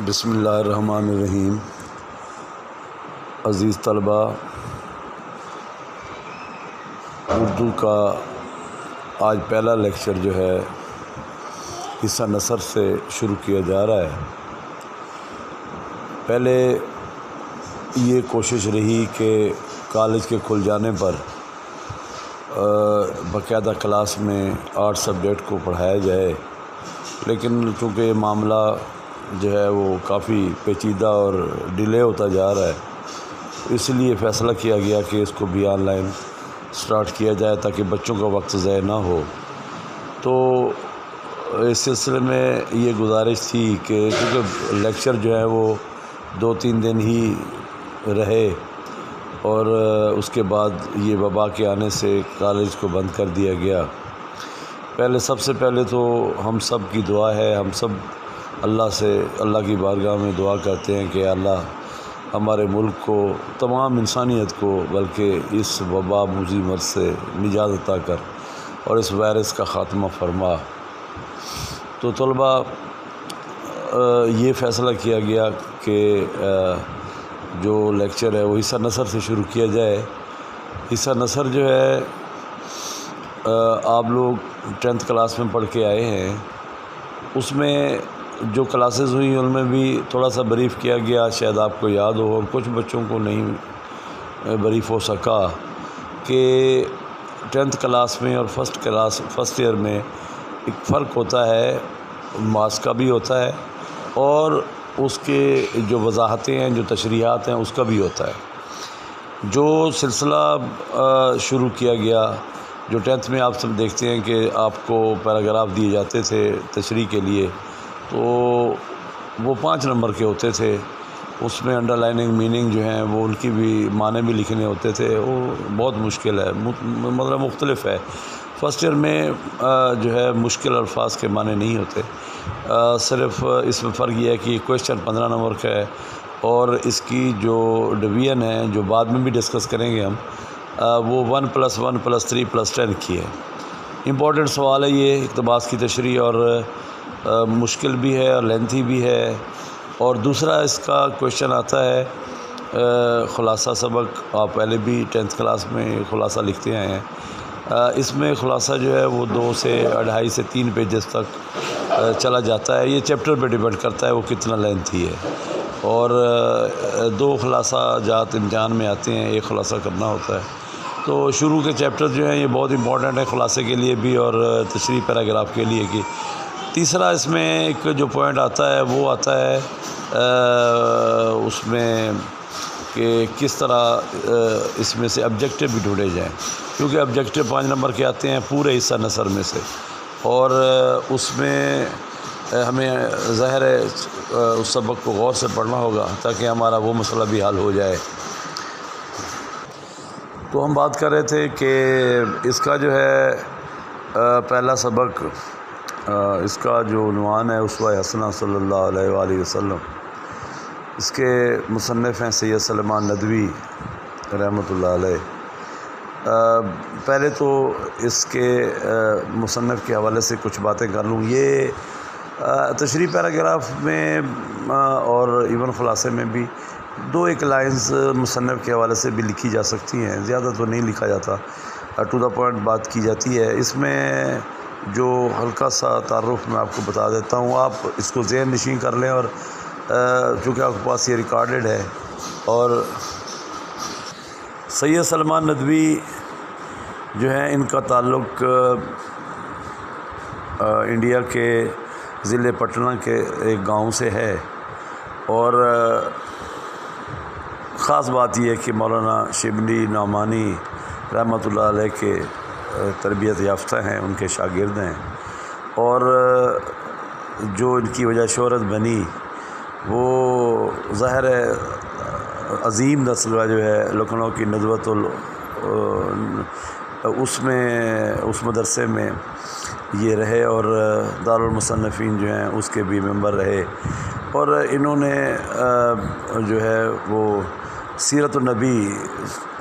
بسم اللہ الرحمن الرحیم۔ عزیز طلبہ، اردو کا آج پہلا لیکچر جو ہے حصہ نثر سے شروع کیا جا رہا ہے۔ پہلے یہ کوشش رہی کہ کالج کے کھل جانے پر باقاعدہ کلاس میں آرٹ سبجیکٹ کو پڑھایا جائے، لیکن چونکہ یہ معاملہ جو ہے وہ کافی پیچیدہ اور ڈیلے ہوتا جا رہا ہے، اس لیے فیصلہ کیا گیا کہ اس کو بھی آن لائن سٹارٹ کیا جائے تاکہ بچوں کا وقت ضائع نہ ہو۔ تو اس سلسلے میں یہ گزارش تھی کہ کیونکہ لیکچر جو ہے وہ 2-3 دن ہی رہے اور اس کے بعد یہ وبا کے آنے سے کالج کو بند کر دیا گیا۔ سب سے پہلے تو ہم سب کی دعا ہے، ہم سب اللہ کی بارگاہ میں دعا کرتے ہیں کہ اللہ ہمارے ملک کو، تمام انسانیت کو، بلکہ اس وبا موذی مرض سے نجات عطا کر اور اس وائرس کا خاتمہ فرما۔ تو طلبہ، یہ فیصلہ کیا گیا کہ جو لیکچر ہے وہ حصہ نثر سے شروع کیا جائے۔ حصہ نثر جو ہے آپ لوگ 10th کلاس میں پڑھ کے آئے ہیں، اس میں جو کلاسز ہوئی ان میں بھی تھوڑا سا بریف کیا گیا، شاید آپ کو یاد ہو اور کچھ بچوں کو نہیں بریف ہو سکا کہ 10th کلاس میں اور فرسٹ ایئر میں ایک فرق ہوتا ہے، ماس کا بھی ہوتا ہے اور اس کے جو وضاحتیں ہیں، جو تشریحات ہیں، اس کا بھی ہوتا ہے۔ جو سلسلہ شروع کیا گیا، جو 10th میں آپ سب دیکھتے ہیں کہ آپ کو پیراگراف دیے جاتے تھے تشریح کے لیے، تو وہ 5 نمبر کے ہوتے تھے۔ اس میں انڈر لائننگ میننگ جو ہیں وہ ان کی بھی معنی بھی لکھنے ہوتے تھے، وہ بہت مشکل ہے، مطلب مختلف ہے۔ فرسٹ ایئر میں جو ہے مشکل الفاظ کے معنی نہیں ہوتے، صرف اس میں فرق یہ ہے کہ کویشچن 15 نمبر کا ہے اور اس کی جو ڈویژن ہے، جو بعد میں بھی ڈسکس کریں گے ہم، وہ 1+1+3+10 کی ہے۔ امپورٹنٹ سوال ہے یہ اقتباس کی تشریح، اور مشکل بھی ہے اور لینتھی بھی ہے۔ اور دوسرا اس کا کویشچن آتا ہے خلاصہ سبق، آپ پہلے بھی 10th کلاس میں خلاصہ لکھتے آئے ہیں۔ اس میں خلاصہ جو ہے وہ 2 سے 2.5 سے 3 پیجز تک چلا جاتا ہے۔ یہ چیپٹر پہ ڈیپینڈ کرتا ہے وہ کتنا لینتھی ہے، اور 2 خلاصہ جات امتحان میں آتے ہیں، ایک خلاصہ کرنا ہوتا ہے۔ تو شروع کے چیپٹر جو ہیں یہ بہت امپورٹنٹ ہے خلاصے کے لیے بھی اور تشریح پیراگراف کے لیے کی۔ تیسرا اس میں ایک جو پوائنٹ آتا ہے وہ آتا ہے اس میں کہ کس طرح اس میں سے آبجیکٹیو بھی ڈھونڈے جائیں، کیونکہ آبجیکٹیو 5 نمبر کے آتے ہیں پورے حصہ نثر میں سے، اور اس میں ہمیں ظاہر ہے اس سبق کو غور سے پڑھنا ہوگا تاکہ ہمارا وہ مسئلہ بھی حل ہو جائے۔ تو ہم بات کر رہے تھے کہ اس کا جو ہے پہلا سبق، اس کا جو عنوان ہے اسوہ حسنہ صلی اللہ علیہ وآلہ وسلم، اس کے مصنف ہیں سید سلیمان ندوی رحمۃ اللہ علیہ۔ پہلے تو اس کے مصنف کے حوالے سے کچھ باتیں کر لوں۔ یہ تشریح پیراگراف میں اور ایون خلاصے میں بھی 2-1 لائنز مصنف کے حوالے سے بھی لکھی جا سکتی ہیں، زیادہ تو نہیں لکھا جاتا، ٹو دا پوائنٹ بات کی جاتی ہے۔ اس میں جو ہلکا سا تعارف میں آپ کو بتا دیتا ہوں، آپ اس کو ذہن نشین کر لیں، اور چونکہ آپ کے پاس یہ ریکارڈڈ ہے۔ اور سید سلیمان ندوی جو ہیں، ان کا تعلق انڈیا کے ضلع پٹنہ کے ایک گاؤں سے ہے، اور خاص بات یہ ہے کہ مولانا شبلی نعمانی رحمۃ اللہ علیہ کے تربیت یافتہ ہیں، ان کے شاگرد ہیں، اور جو ان کی وجہ شہرت بنی وہ ظاہر ہے عظیم نسل جو ہے لکھنؤ کی ندوۃ اس مدرسے میں یہ رہے، اور دارالمصنفین جو ہیں اس کے بھی ممبر رہے، اور انہوں نے جو ہے وہ سیرت النبی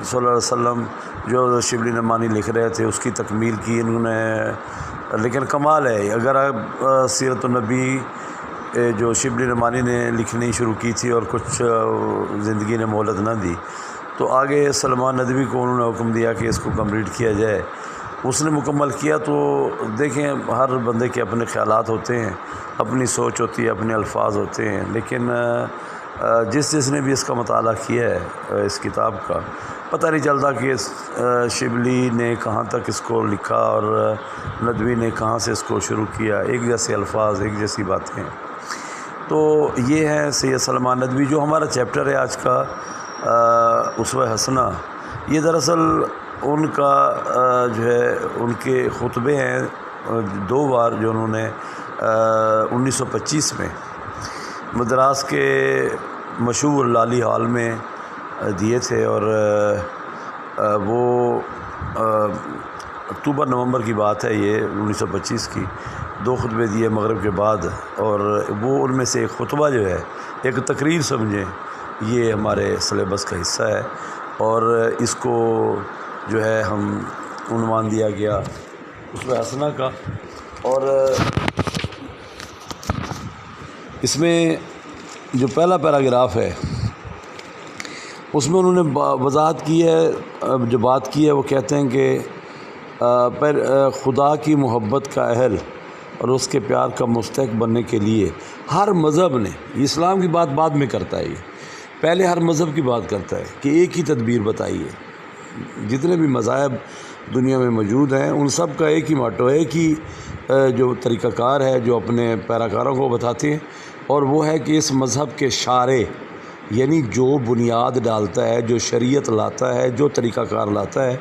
صلی اللہ علیہ وسلم جو شبلی نعمانی لکھ رہے تھے اس کی تکمیل کی انہوں نے۔ لیکن کمال ہے، اگر آپ سیرت النبی جو شبلی نعمانی نے لکھنی شروع کی تھی اور کچھ زندگی نے مہلت نہ دی، تو آگے سلمان ندوی کو انہوں نے حکم دیا کہ اس کو کمپلیٹ کیا جائے۔ اس نے مکمل کیا۔ تو دیکھیں ہر بندے کے اپنے خیالات ہوتے ہیں، اپنی سوچ ہوتی ہے، اپنے الفاظ ہوتے ہیں، لیکن جس نے بھی اس کا مطالعہ کیا ہے اس کتاب کا، پتہ نہیں چلتا کہ شبلی نے کہاں تک اس کو لکھا اور ندوی نے کہاں سے اس کو شروع کیا، ایک جیسے الفاظ، ایک جیسی باتیں۔ تو یہ ہے سید سلمان ندوی۔ جو ہمارا چیپٹر ہے آج کا اسوہ حسنہ، یہ دراصل ان کا جو ہے ان کے خطبے ہیں 2 بار جو انہوں نے 1925 میں مدراس کے مشہور لالی ہال میں دیے تھے، اور وہ اکتوبر نومبر کی بات ہے یہ 1925 کی۔ 2 خطبے دیے مغرب کے بعد، اور وہ ان میں سے ایک خطبہ جو ہے، ایک تقریر سمجھیں، یہ ہمارے سلیبس کا حصہ ہے، اور اس کو جو ہے ہم عنوان دیا گیا اسوہ حسنہ کا۔ اور اس میں جو پہلا پیراگراف ہے اس میں انہوں نے وضاحت کی ہے، جو بات کی ہے وہ کہتے ہیں کہ خدا کی محبت کا اہل اور اس کے پیار کا مستحق بننے کے لیے ہر مذہب نے، اسلام کی بات بعد میں کرتا ہے، یہ پہلے ہر مذہب کی بات کرتا ہے کہ ایک ہی تدبیر بتائی ہے۔ جتنے بھی مذاہب دنیا میں موجود ہیں ان سب کا ایک ہی ماٹو ہے، ایک ہی جو طریقہ کار ہے جو اپنے پیراکاروں کو بتاتے ہیں، اور وہ ہے کہ اس مذہب کے شارع، یعنی جو بنیاد ڈالتا ہے، جو شریعت لاتا ہے، جو طریقہ کار لاتا ہے،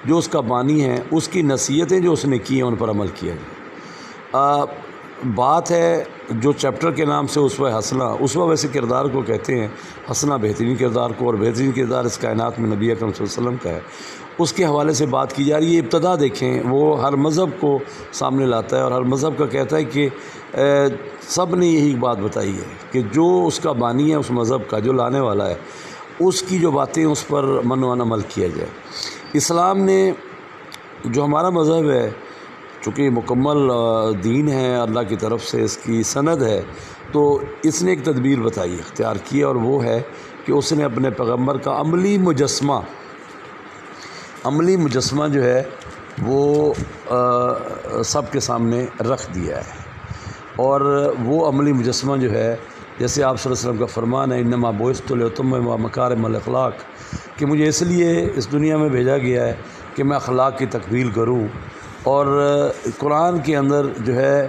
جو اس کا بانی ہے، اس کی نصیحتیں جو اس نے کی ہیں ان پر عمل کیا جائے۔ بات ہے جو چیپٹر کے نام سے اسوہ حسنہ، اسوہ ویسے کردار کو کہتے ہیں، حسنہ بہترین کردار کو، اور بہترین کردار اس کائنات میں نبی اکرم صلی اللہ علیہ وسلم کا ہے، اس کے حوالے سے بات کی جا رہی ہے۔ ابتدا دیکھیں، وہ ہر مذہب کو سامنے لاتا ہے، اور ہر مذہب کا کہتا ہے کہ سب نے یہی بات بتائی ہے کہ جو اس کا بانی ہے، اس مذہب کا جو لانے والا ہے، اس کی جو باتیں اس پر منوان عمل کیا جائے۔ اسلام نے جو ہمارا مذہب ہے، چونکہ یہ مکمل دین ہے اللہ کی طرف سے، اس کی سند ہے، تو اس نے ایک تدبیر بتائی، اختیار کی، اور وہ ہے کہ اس نے اپنے پیغمبر کا عملی مجسمہ جو ہے وہ سب کے سامنے رکھ دیا ہے۔ اور وہ عملی مجسمہ جو ہے، جیسے آپ صلی اللہ علیہ وسلم کا فرمان ہے، انما بعثت لاتمم مکارم الاخلاق، کہ مجھے اس لیے اس دنیا میں بھیجا گیا ہے کہ میں اخلاق کی تکمیل کروں۔ اور قرآن کے اندر جو ہے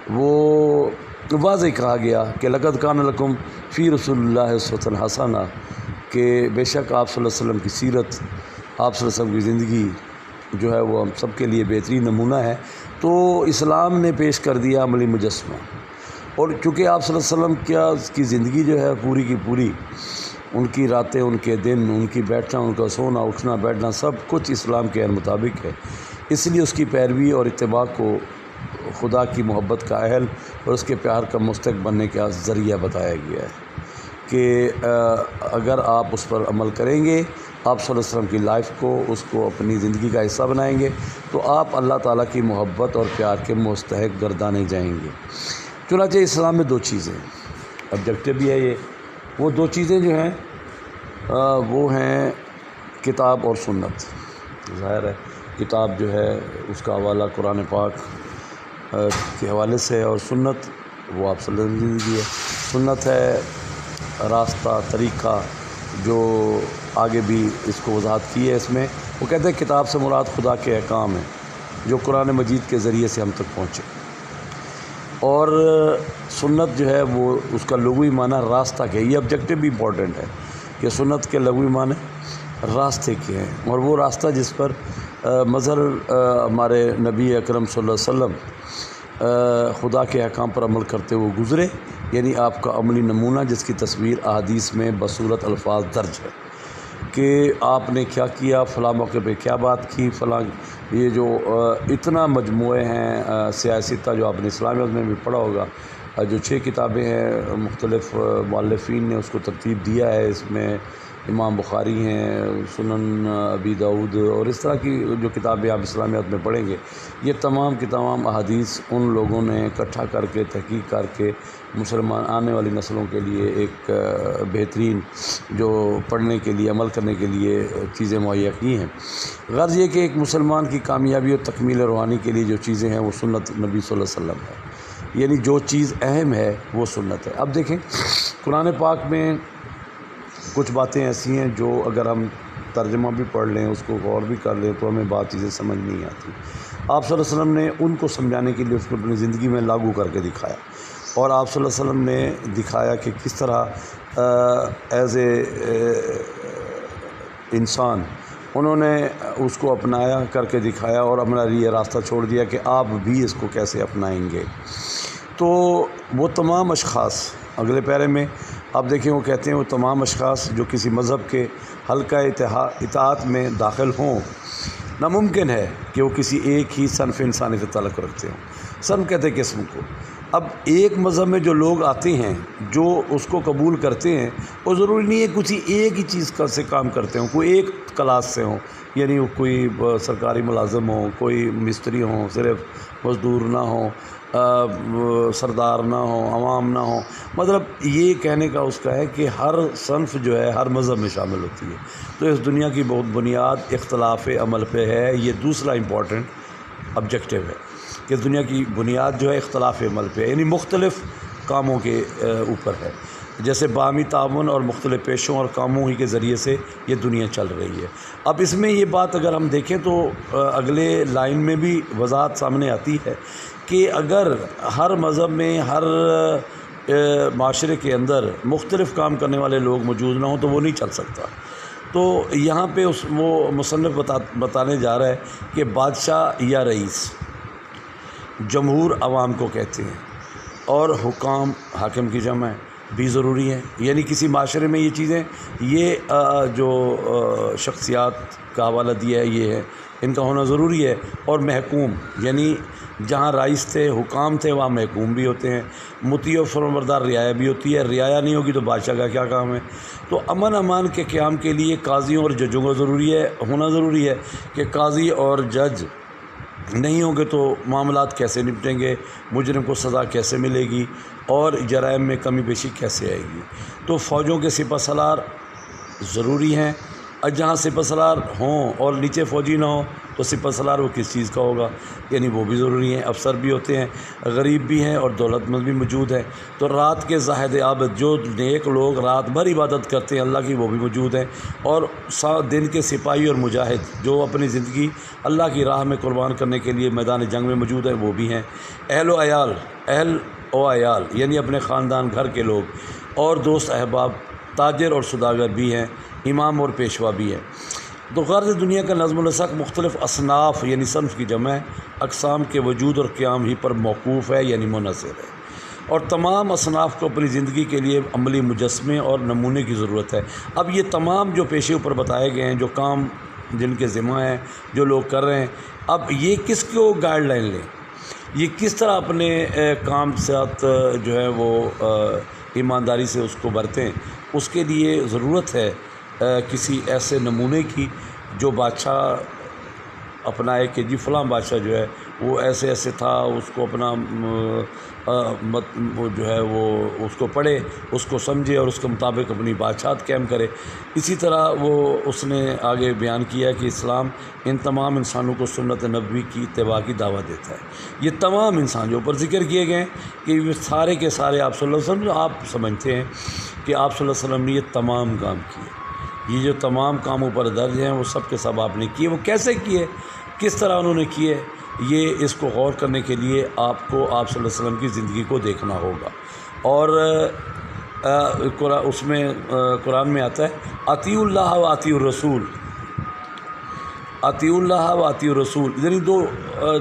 وہ واضح کہا گیا کہ لقد کان لکم فی رسول اللہ اسوۃ حسنہ، کہ بے شک آپ صلی اللہ علیہ وسلم کی سیرت، آپ صلی اللہ علیہ وسلم کی زندگی جو ہے وہ ہم سب کے لیے بہترین نمونہ ہے۔ تو اسلام نے پیش کر دیا عملی مجسمہ، اور چونکہ آپ صلی اللہ علیہ وسلم کی زندگی جو ہے پوری کی پوری، ان کی راتیں، ان کے دن، ان کی بیٹھنا، ان کا سونا، اٹھنا، بیٹھنا، سب کچھ اسلام کے مطابق ہے، اس لیے اس کی پیروی اور اتباع کو خدا کی محبت کا اہل اور اس کے پیار کا مستحق بننے کا ذریعہ بتایا گیا ہے کہ اگر آپ اس پر عمل کریں گے، آپ صلی اللہ علیہ وسلم کی لائف کو، اس کو اپنی زندگی کا حصہ بنائیں گے، تو آپ اللہ تعالیٰ کی محبت اور پیار کے مستحق گردانے جائیں گے۔ چنانچہ اسلام میں 2 چیزیں، آبجیکٹو بھی ہے یہ، وہ 2 چیزیں جو ہیں وہ ہیں کتاب اور سنت۔ ظاہر ہے کتاب جو ہے اس کا حوالہ قرآن پاک کے حوالے سے ہے، اور سنت وہ آپ صلی اللہ علیہ وسلم کی زندگی ہے۔ سنت ہے راستہ، طریقہ، جو آگے بھی اس کو وضاحت کی ہے اس میں۔ وہ کہتے ہیں کتاب سے مراد خدا کے احکام ہیں جو قرآن مجید کے ذریعے سے ہم تک پہنچے، اور سنت جو ہے وہ اس کا لغوی معنی راستہ کے، یہ آبجیکٹو بھی امپورٹنٹ ہے کہ سنت کے لغوی معنی راستے کے ہیں، اور وہ راستہ جس پر مظہر ہمارے نبی اکرم صلی اللہ علیہ وسلم خدا کے احکام پر عمل کرتے ہوئے گزرے، یعنی آپ کا عملی نمونہ جس کی تصویر احادیث میں بصورت الفاظ درج ہے کہ آپ نے کیا کیا، فلاں موقع پہ کیا بات کی، فلاں یہ جو اتنا مجموعے ہیں سیاستہ جو آپ نے اسلامیت میں بھی پڑھا ہوگا، جو 6 کتابیں ہیں، مختلف مؤلفین نے اس کو ترتیب دیا ہے، اس میں امام بخاری ہیں، سنن ابی داؤد، اور اس طرح کی جو کتابیں آپ اسلامیات میں پڑھیں گے، یہ تمام کی تمام احادیث ان لوگوں نے اکٹھا کر کے تحقیق کر کے مسلمان آنے والی نسلوں کے لیے ایک بہترین جو پڑھنے کے لیے عمل کرنے کے لیے چیزیں مہیا کی ہیں۔ غرض یہ کہ ایک مسلمان کی کامیابی اور تکمیل روحانی کے لیے جو چیزیں ہیں وہ سنت نبی صلی اللہ علیہ وسلم ہے، یعنی جو چیز اہم ہے وہ سنت ہے۔ اب دیکھیں قرآن پاک میں کچھ باتیں ایسی ہیں جو اگر ہم ترجمہ بھی پڑھ لیں، اس کو غور بھی کر لیں، تو ہمیں بات چیزیں سمجھ نہیں آتی۔ آپ صلی اللہ علیہ وسلم نے ان کو سمجھانے کے لیے اس کو اپنی زندگی میں لاگو کر کے دکھایا، اور آپ صلی اللہ علیہ وسلم نے دکھایا کہ کس طرح ایز اے انسان انہوں نے اس کو اپنایا کر کے دکھایا، اور اپنا یہ راستہ چھوڑ دیا کہ آپ بھی اس کو کیسے اپنائیں گے۔ تو وہ تمام اشخاص اگلے پیرے میں آپ دیکھیں وہ کہتے ہیں وہ تمام اشخاص جو کسی مذہب کے حلقہ اطاعت میں داخل ہوں، ناممکن ہے کہ وہ کسی ایک ہی صنف انسانی سے تعلق رکھتے ہوں۔ صنف کہتے ہیں قسم کو۔ اب ایک مذہب میں جو لوگ آتے ہیں جو اس کو قبول کرتے ہیں، وہ ضروری نہیں ہے کسی ایک ہی چیز کا سے کام کرتے ہوں، کوئی ایک کلاس سے ہوں، یعنی وہ کوئی سرکاری ملازم ہوں، کوئی مستری ہوں، صرف مزدور نہ ہوں، سردار نہ ہوں، عوام نہ ہوں۔ مطلب یہ کہنے کا اس کا ہے کہ ہر صنف جو ہے ہر مذہب میں شامل ہوتی ہے۔ تو اس دنیا کی بہت بنیاد اختلاف عمل پہ ہے، یہ دوسرا امپورٹنٹ آبجیکٹیو ہے کہ دنیا کی بنیاد جو ہے اختلاف عمل پہ ہے، یعنی مختلف کاموں کے اوپر ہے، جیسے باہمی تعاون اور مختلف پیشوں اور کاموں ہی کے ذریعے سے یہ دنیا چل رہی ہے۔ اب اس میں یہ بات اگر ہم دیکھیں تو اگلے لائن میں بھی وضاحت سامنے آتی ہے کہ اگر ہر مذہب میں ہر معاشرے کے اندر مختلف کام کرنے والے لوگ موجود نہ ہوں تو وہ نہیں چل سکتا۔ تو یہاں پہ وہ مصنف بتانے جا رہا ہے کہ بادشاہ یا رئیس، جمہور عوام کو کہتے ہیں، اور حکام حاکم کی جمع بھی ضروری ہے، یعنی کسی معاشرے میں یہ چیزیں یہ جو شخصیات کا حوالہ دیا ہے یہ ہے، ان کا ہونا ضروری ہے۔ اور محکوم، یعنی جہاں رئیس تھے حکام تھے وہاں محکوم بھی ہوتے ہیں، مطیع و فرمانبردار رعایا بھی ہوتی ہے، رعایا نہیں ہوگی تو بادشاہ کا کیا کام ہے۔ تو امن امان کے قیام کے لیے قاضیوں اور ججوں کا ہونا ضروری ہے کہ قاضی اور جج نہیں ہوں گے تو معاملات کیسے نپٹیں گے، مجرم کو سزا کیسے ملے گی، اور جرائم میں کمی بیشی کیسے آئے گی۔ تو فوجوں کے سپہ سالار ضروری ہیں، اور جہاں سپہ سالار ہوں اور نیچے فوجی نہ ہوں تو سپہ سالار وہ کس چیز کا ہوگا، یعنی وہ بھی ضروری ہیں۔ افسر بھی ہوتے ہیں، غریب بھی ہیں اور دولت مند بھی موجود ہیں۔ تو رات کے زاہد عابد، جو نیک لوگ رات بھر عبادت کرتے ہیں اللہ کی، وہ بھی موجود ہیں، اور دن کے سپاہی اور مجاہد جو اپنی زندگی اللہ کی راہ میں قربان کرنے کے لیے میدان جنگ میں موجود ہیں، وہ بھی ہیں۔ اہل و عیال یعنی اپنے خاندان گھر کے لوگ، اور دوست احباب، تاجر اور سوداگر بھی ہیں، امام اور پیشوا بھی ہیں۔ تو غرض دنیا کا نظم و نسق مختلف اصناف یعنی صنف کی جمع ہے، اقسام کے وجود اور قیام ہی پر موقوف ہے یعنی منحصر ہے، اور تمام اصناف کو اپنی زندگی کے لیے عملی مجسمے اور نمونے کی ضرورت ہے۔ اب یہ تمام جو پیشے اوپر بتائے گئے ہیں، جو کام جن کے ذمہ ہیں، جو لوگ کر رہے ہیں، اب یہ کس کو گائیڈ لائن لیں، یہ کس طرح اپنے کام ساتھ جو ہے وہ ایمانداری سے اس کو برتیں، اس کے لیے ضرورت ہے کسی ایسے نمونے کی جو بادشاہ اپنائے کہ جی فلاں بادشاہ جو ہے وہ ایسے تھا، اس کو اپنا جو ہے وہ اس کو پڑھے، اس کو سمجھے اور اس کے مطابق اپنی بادشاہت قائم کرے۔ اسی طرح وہ اس نے آگے بیان کیا کہ اسلام ان تمام انسانوں کو سنت نبوی کی اتباع کی دعوت دیتا ہے۔ یہ تمام انسان جو اوپر ذکر کیے گئے ہیں کہ یہ سارے کے سارے آپ صلی اللہ علیہ وسلم، جو آپ سمجھتے ہیں کہ آپ صلی اللہ علیہ وسلم نے یہ تمام کام کیے، یہ جو تمام کام اوپر درج ہیں وہ سب کے سب آپ نے کیے۔ وہ کیسے کیے، کس طرح انہوں نے کیے، یہ اس کو غور کرنے کے لیے آپ کو آپ صلی اللہ علیہ وسلم کی زندگی کو دیکھنا ہوگا۔ اور اس میں قرآن میں آتا ہے اطیعوا اللہ و اطیعوا الرسول، اطیعوا اللہ و اطیعوا الرسول، یعنی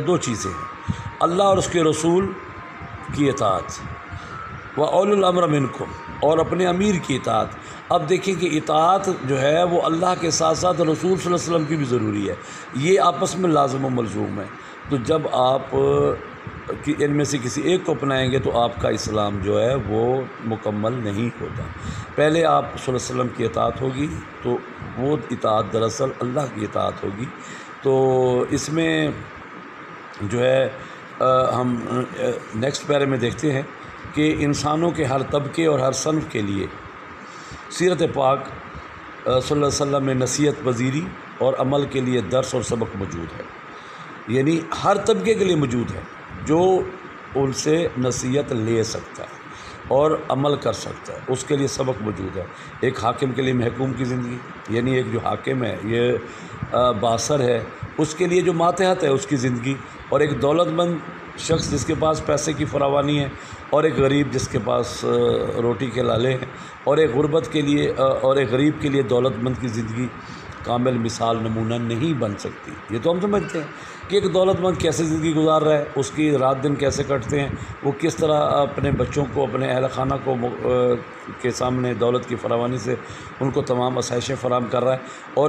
دو چیزیں ہیں، اللہ اور اس کے رسول کی اطاعت، و اولی الامر منکم، اور اپنے امیر کی اطاعت۔ اب دیکھیں کہ اطاعت جو ہے وہ اللہ کے ساتھ ساتھ رسول صلی اللہ علیہ وسلم کی بھی ضروری ہے، یہ آپس میں لازم و ملزوم ہے۔ تو جب آپ کہ ان میں سے کسی ایک کو اپنائیں گے تو آپ کا اسلام جو ہے وہ مکمل نہیں ہوتا۔ پہلے آپ صلی اللہ علیہ وسلم کی اطاعت ہوگی تو وہ اطاعت دراصل اللہ کی اطاعت ہوگی۔ تو اس میں جو ہے ہم نیکسٹ پیرے میں دیکھتے ہیں کہ انسانوں کے ہر طبقے اور ہر صنف کے لیے سیرت پاک صلی اللہ علیہ وسلم میں نصیحت پذیری اور عمل کے لیے درس اور سبق موجود ہے، یعنی ہر طبقے کے لیے موجود ہے جو ان سے نصیحت لے سکتا ہے اور عمل کر سکتا ہے، اس کے لیے سبق موجود ہے۔ ایک حاکم کے لیے محکوم کی زندگی، یعنی ایک جو حاکم ہے یہ باثر ہے، اس کے لیے جو ماتحت ہے اس کی زندگی، اور ایک دولت مند شخص جس کے پاس پیسے کی فراوانی ہے، اور ایک غریب جس کے پاس روٹی کے لالے ہیں، اور ایک غربت کے لیے اور ایک غریب کے لیے دولت مند کی زندگی کامل مثال نمونہ نہیں بن سکتی۔ یہ تو ہم سمجھتے ہیں کہ ایک دولت مند کیسے زندگی گزار رہا ہے، اس کی رات دن کیسے کٹتے ہیں، وہ کس طرح اپنے بچوں کو، اپنے اہل خانہ کو کے سامنے دولت کی فراوانی سے ان کو تمام آسائشیں فراہم کر رہا ہے،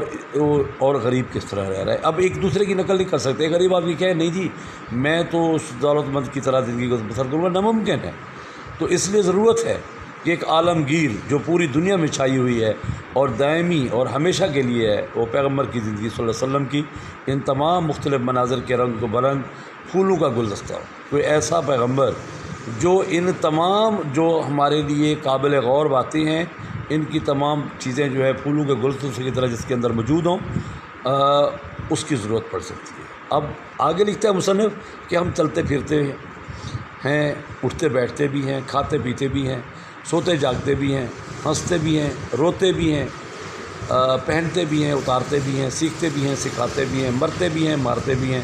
اور غریب کس طرح رہ رہا ہے۔ اب ایک دوسرے کی نقل نہیں کر سکتے۔ غریب آدمی کہے نہیں جی میں تو اس دولت مند کی طرح زندگی کو بسر کروں گا، ناممکن ہے۔ تو اس لیے ضرورت ہے کہ ایک عالمگیر جو پوری دنیا میں چھائی ہوئی ہے اور دائمی اور ہمیشہ کے لیے ہے، وہ پیغمبر کی زندگی صلی اللہ علیہ وسلم کی ان تمام مختلف مناظر کے رنگ و برنگ پھولوں کا گلدستہ ہو۔ کوئی ایسا پیغمبر جو ان تمام جو ہمارے لیے قابل غور باتیں ہیں، ان کی تمام چیزیں جو ہے پھولوں کے گلدستوں کی طرح جس کے اندر موجود ہوں، اس کی ضرورت پڑ سکتی ہے۔ اب آگے لکھتا ہے مصنف کہ ہم چلتے پھرتے ہیں، اٹھتے بیٹھتے بھی ہیں، کھاتے پیتے بھی ہیں، سوتے جاگتے بھی ہیں، ہنستے بھی ہیں، روتے بھی ہیں، پہنتے بھی ہیں، اتارتے بھی ہیں، سیکھتے بھی ہیں، سکھاتے بھی ہیں، مرتے بھی ہیں، مارتے بھی ہیں،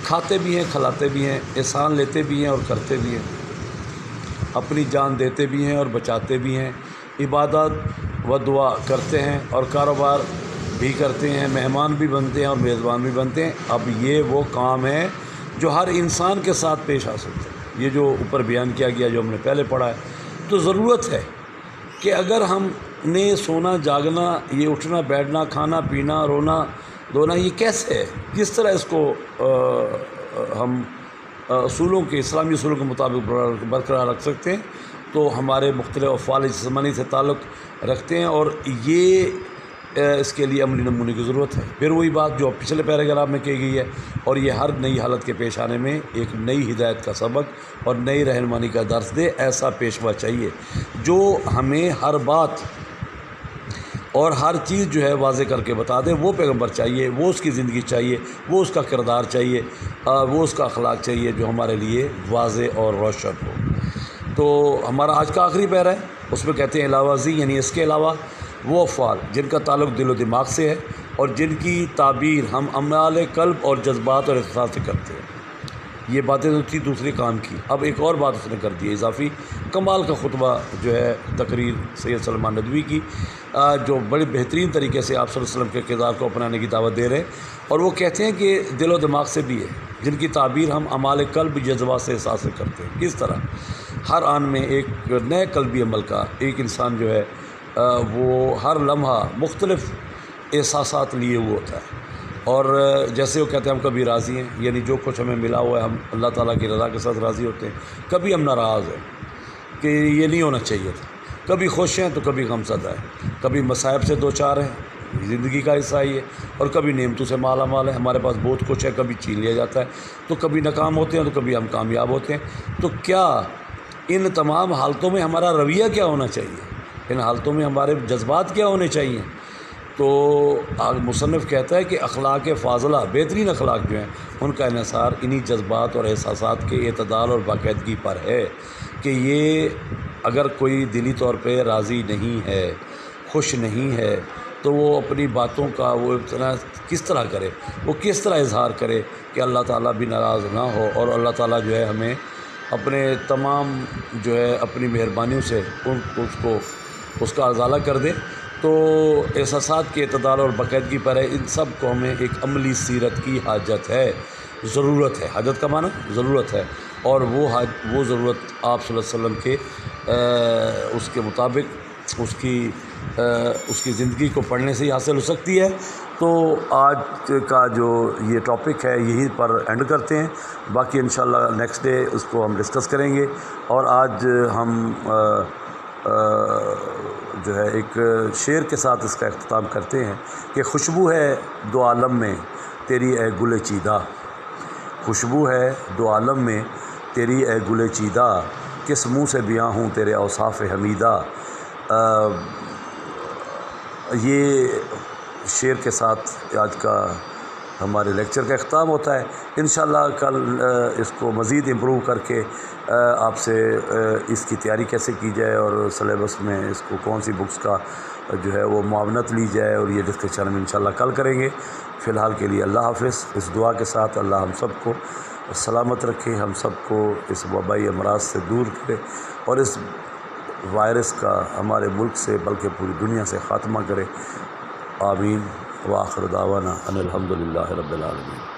کھاتے بھی ہیں، کھلاتے بھی ہیں، احسان لیتے بھی ہیں اور کرتے بھی ہیں، اپنی جان دیتے بھی ہیں اور بچاتے بھی ہیں، عبادت و دعا کرتے ہیں اور کاروبار بھی کرتے ہیں، مہمان بھی بنتے ہیں اور میزبان بھی بنتے ہیں۔ اب یہ وہ کام ہے جو ہر انسان کے ساتھ پیش آ سکتے ہیں، یہ جو اوپر بیان کیا گیا جو ہم نے پہلے پڑھا ہے۔ تو ضرورت ہے کہ اگر ہم نے سونا جاگنا، یہ اٹھنا بیٹھنا، کھانا پینا، رونا دھونا، یہ کیسے ہے، کس طرح اس کو ہم اصولوں کے، اسلامی اصولوں کے مطابق برقرار رکھ سکتے ہیں، تو ہمارے مختلف افعال جسمانی سے تعلق رکھتے ہیں، اور یہ اس کے لیے عملی نمونے کی ضرورت ہے۔ پھر وہی بات جو پچھلے پیراگراف میں کہی گئی ہے، اور یہ ہر نئی حالت کے پیش آنے میں ایک نئی ہدایت کا سبق اور نئی رہنمائی کا درس دے، ایسا پیشوا چاہیے جو ہمیں ہر بات اور ہر چیز جو ہے واضح کر کے بتا دے۔ وہ پیغمبر چاہیے، وہ اس کی زندگی چاہیے، وہ اس کا کردار چاہیے، وہ اس کا اخلاق چاہیے جو ہمارے لیے واضح اور روشن ہو۔ تو ہمارا آج کا آخری پیرا ہے، اس میں کہتے ہیں علاوہ ازیں، یعنی اس کے علاوہ وہ افعال جن کا تعلق دل و دماغ سے ہے اور جن کی تعبیر ہم اعمال قلب اور جذبات اور احساس سے کرتے ہیں۔ یہ باتیں تو تھی دوسرے کام کی، اب ایک اور بات اس نے کر دی ہے اضافی۔ کمال کا خطبہ جو ہے تقریر سید سلمان ندوی کی، جو بڑے بہترین طریقے سے آپ صلی اللہ علیہ وسلم کے کردار کو اپنانے کی دعوت دے رہے ہیں، اور وہ کہتے ہیں کہ دل و دماغ سے بھی ہے، جن کی تعبیر ہم اعمال قلب جذبات سے احساس سے کرتے ہیں۔ کس طرح ہر آن میں ایک نئے قلبی عمل کا ایک انسان جو ہے وہ ہر لمحہ مختلف احساسات لیے ہوئے ہوتا ہے، اور جیسے وہ کہتے ہیں ہم کبھی راضی ہیں، یعنی جو کچھ ہمیں ملا ہوا ہے ہم اللہ تعالیٰ کی رضا کے ساتھ راضی ہوتے ہیں، کبھی ہم ناراض ہیں کہ یہ نہیں ہونا چاہیے تھا، کبھی خوش ہیں تو کبھی غم زدہ ہیں، کبھی مصائب سے دو چار ہیں، زندگی کا حصہ ہی ہے، اور کبھی نعمتوں سے مالا مال ہے، ہمارے پاس بہت کچھ ہے، کبھی چھین لیا جاتا ہے، تو کبھی ناکام ہوتے ہیں تو کبھی ہم کامیاب ہوتے ہیں۔ تو کیا ان تمام حالتوں میں ہمارا رویہ کیا ہونا چاہیے، ان حالتوں میں ہمارے جذبات کیا ہونے چاہیے؟ تو مصنف کہتا ہے کہ اخلاق فاضلہ، بہترین اخلاق جو ہیں ان کا انحصار انہی جذبات اور احساسات کے اعتدال اور باقاعدگی پر ہے، کہ یہ اگر کوئی دلی طور پہ راضی نہیں ہے، خوش نہیں ہے، تو وہ اپنی باتوں کا وہ کس طرح کرے، وہ کس طرح اظہار کرے کہ اللہ تعالیٰ بھی ناراض نہ ہو، اور اللہ تعالیٰ جو ہے ہمیں اپنے تمام جو ہے اپنی مہربانیوں سے اس کا ازالہ کر دے۔ تو احساسات کے اعتدال اور باقاعدگی پر ہے، ان سب کو ہمیں ایک عملی سیرت کی حاجت ہے، ضرورت ہے۔ حاجت کا معنی ضرورت ہے، اور وہ ضرورت آپ صلی اللہ علیہ وسلم کے اس کے مطابق اس کی زندگی کو پڑھنے سے ہی حاصل ہو سکتی ہے، تو آج کا جو یہ ٹاپک ہے یہیں پر اینڈ کرتے ہیں، باقی انشاءاللہ نیکسٹ ڈے اس کو ہم ڈسکس کریں گے۔ اور آج ہم جو ہے ایک شعر کے ساتھ اس کا اختتام کرتے ہیں کہ خوشبو ہے دو عالم میں تیری اے گل چیدہ، خوشبو ہے دو عالم میں تیری اے گل چیدہ، کس منہ سے بیاں ہوں تیرے اوصاف حمیدہ۔ یہ شعر کے ساتھ آج کا ہمارے لیکچر کا اختتام ہوتا ہے۔ انشاءاللہ کل اس کو مزید امپروو کر کے آپ سے اس کی تیاری کیسے کی جائے اور سلیبس میں اس کو کون سی بکس کا جو ہے وہ معاونت لی جائے، اور یہ ڈسکشن ہم انشاءاللہ کل کریں گے۔ فی الحال کے لیے اللہ حافظ، اس دعا کے ساتھ اللہ ہم سب کو سلامت رکھے، ہم سب کو اس وبائی امراض سے دور کرے اور اس وائرس کا ہمارے ملک سے بلکہ پوری دنیا سے خاتمہ کرے۔ آمین۔ وآخر دعوانا ان الحمدللہ رب العالمین۔